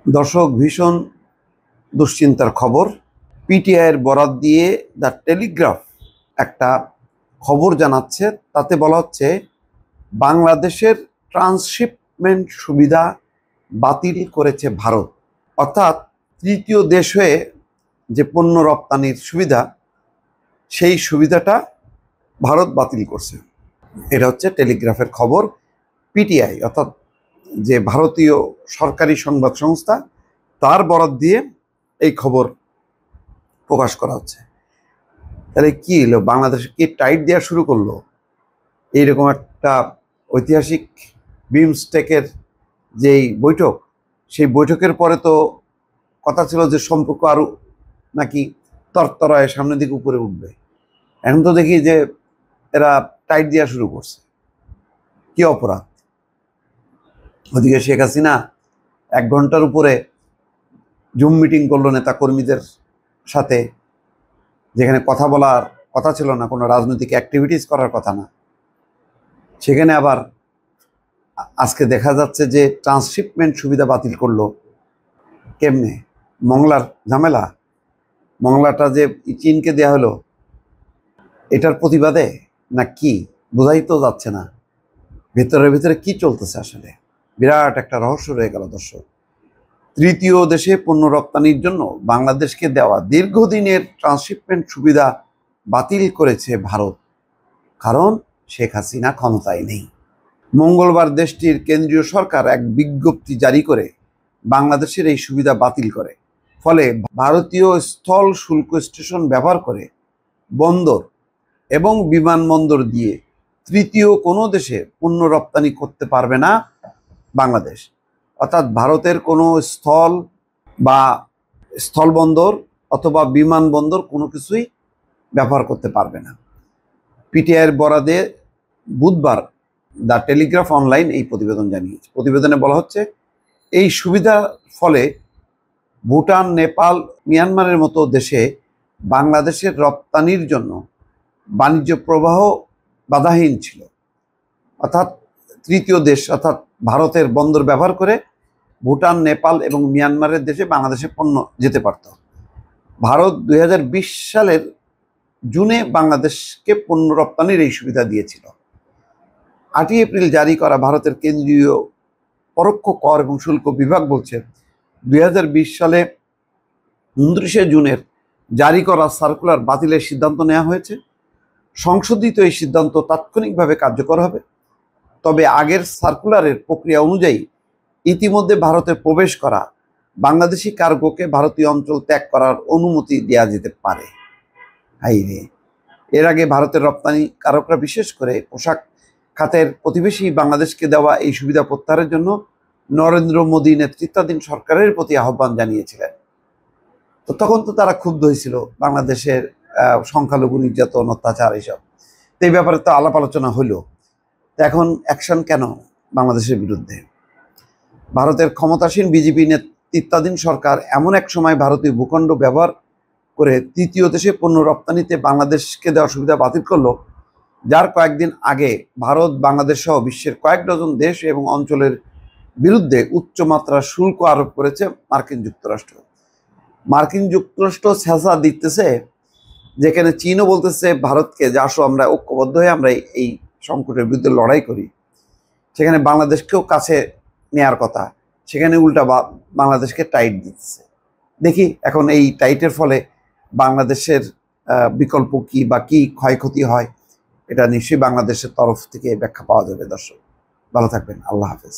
দর্শক, ভীষণ দুশ্চিন্তার খবর। পিটিআইয়ের বরাত দিয়ে দ্য টেলিগ্রাফ একটা খবর জানাচ্ছে। তাতে বলা হচ্ছে বাংলাদেশের ট্রান্সশিপমেন্ট সুবিধা বাতিল করেছে ভারত। অর্থাৎ তৃতীয় দেশ হয়ে যে পণ্য রপ্তানির সুবিধা, সেই সুবিধাটা ভারত বাতিল করছে। এটা হচ্ছে টেলিগ্রাফের খবর। পিটিআই অর্থাৎ যে ভারতীয় সরকারি সংবাদ সংস্থা, তার বরাত দিয়ে এই খবর প্রকাশ করা হচ্ছে। তাহলে কি হলো, বাংলাদেশ কি টাইট দেওয়া শুরু করলো? এইরকম একটা ঐতিহাসিক বিমস্টেকের যেই বৈঠক, সেই বৈঠকের পরে তো কথা ছিল যে সম্পর্ক আরও নাকি তরতরায় সামনের দিকে উপরে উঠবে। এখন তো দেখি যে এরা টাইট দেওয়া শুরু করছে। কি অপরাধ? ওদিকে শেখ হাসিনা 1 ঘন্টার উপরে জুম মিটিং করলো নেতা কর্মীদের সাথে, যেখানে কথা বলার কথা ছিল না, কোনো রাজনৈতিক অ্যাক্টিভিটিস করার কথা না। সেখানে আবার আজকে দেখা যাচ্ছে যে ট্রান্সশিপমেন্ট সুবিধা বাতিল করলো। কেমনে? মংলার ঝামেলা, মংলাটা যে চীনকে দেয়া হলো, এটার প্রতিবাদে না কি বোঝাই তো যাচ্ছে না। ভেতরে ভেতরে কি চলতেছে আসলে বিরাট একটা রহস্য রয়ে গেল। দর্শক, তৃতীয় দেশে পণ্য রপ্তানির জন্য বাংলাদেশকে দেওয়া দীর্ঘদিনের ট্রান্সশিপমেন্ট সুবিধা বাতিল করেছে ভারত, কারণ শেখ হাসিনা ক্ষমতায় নেই। মঙ্গলবার দেশটির কেন্দ্রীয় সরকার এক বিজ্ঞপ্তি জারি করে বাংলাদেশের এই সুবিধা বাতিল করে। ফলে ভারতীয় স্থল শুল্ক স্টেশন ব্যবহার করে বন্দর এবং বিমানবন্দর দিয়ে তৃতীয় কোনো দেশে পণ্য রপ্তানি করতে পারবে না বাংলাদেশ। অর্থাৎ ভারতের কোনো স্থলবন্দর অথবা বিমানবন্দর কোনো কিছুই ব্যবহার করতে পারবে না। পিটিআইয়ের বরাদে বুধবার দ্য টেলিগ্রাফ অনলাইন এই প্রতিবেদন জানিয়েছে। প্রতিবেদনে বলা হচ্ছে, এই সুবিধার ফলে ভুটান, নেপাল, মিয়ানমারের মতো দেশে বাংলাদেশের রপ্তানির জন্য বাণিজ্য প্রবাহ বাধাহীন ছিল। অর্থাৎ তৃতীয় দেশ অর্থাৎ ভারতের বন্দর ব্যবহার করে ভুটান, নেপাল এবং মিয়ানমারের দেশে বাংলাদেশে পণ্য যেতে পারত। ভারত 2020 সালের জুনে বাংলাদেশকে পণ্য রপ্তানির এই সুবিধা দিয়েছিল। 8 এপ্রিল জারি করা ভারতের কেন্দ্রীয় পরোক্ষ কর এবং শুল্ক বিভাগ বলছে, 2020 সালে 29শে জুনের জারি করা সার্কুলার বাতিলের সিদ্ধান্ত নেওয়া হয়েছে। সংশোধিত এই সিদ্ধান্ত তাৎক্ষণিকভাবে কার্যকর হবে। তবে আগের সার্কুলারের প্রক্রিয়া অনুযায়ী ইতিমধ্যে ভারতে প্রবেশ করা বাংলাদেশি কার্গোকে ভারতীয় অঞ্চল ত্যাগ করার অনুমতি দেওয়া যেতে পারে। হাইরে, এর আগে ভারতের রপ্তানিকারকরা বিশেষ করে পোশাক খাতের প্রতিবেশী বাংলাদেশকে দেওয়া এই সুবিধা প্রত্যাহারের জন্য নরেন্দ্র মোদী নেতৃত্বাধীন সরকারের প্রতি আহ্বান জানিয়েছিলেন। তো তখন তো তারা ক্ষুব্ধ হয়েছিল বাংলাদেশের সংখ্যালঘু নির্যাতন, অত্যাচার, এইসব। তো এই ব্যাপারে তো আলাপ আলোচনা হলো। তো এখন অ্যাকশন কেন বাংলাদেশের বিরুদ্ধে? ভারতের ক্ষমতাসীন বিজেপি নেতৃত্বাধীন সরকার এমন এক সময় ভারতীয় ভূখণ্ড ব্যবহার করে তৃতীয় দেশে পণ্য রপ্তানিতে বাংলাদেশকে দেওয়া সুবিধা বাতিল করলো, যার কয়েকদিন আগে ভারত, বাংলাদেশ সহ বিশ্বের কয়েক ডজন দেশ এবং অঞ্চলের বিরুদ্ধে উচ্চমাত্রার শুল্ক আরোপ করেছে মার্কিন যুক্তরাষ্ট্র। মার্কিন যুক্তরাষ্ট্র ছেঁচা দিতেছে, যেখানে চীনও বলতেছে ভারতকে যে আসো আমরা ঐক্যবদ্ধ হয়ে আমরা এই সংকটের বিরুদ্ধে লড়াই করি, সেখানে বাংলাদেশকেও কাছে নেয়ার কথা, সেখানে উল্টা বাংলাদেশকে টাইট দিতেছে। দেখি এখন এই টাইটের ফলে বাংলাদেশের বিকল্প কি বা কি ক্ষয়ক্ষতি হয়, এটা নিশ্চয়ই বাংলাদেশের তরফ থেকে ব্যাখ্যা পাওয়া যাবে। দর্শক, ভালো থাকবেন। আল্লাহ হাফেজ।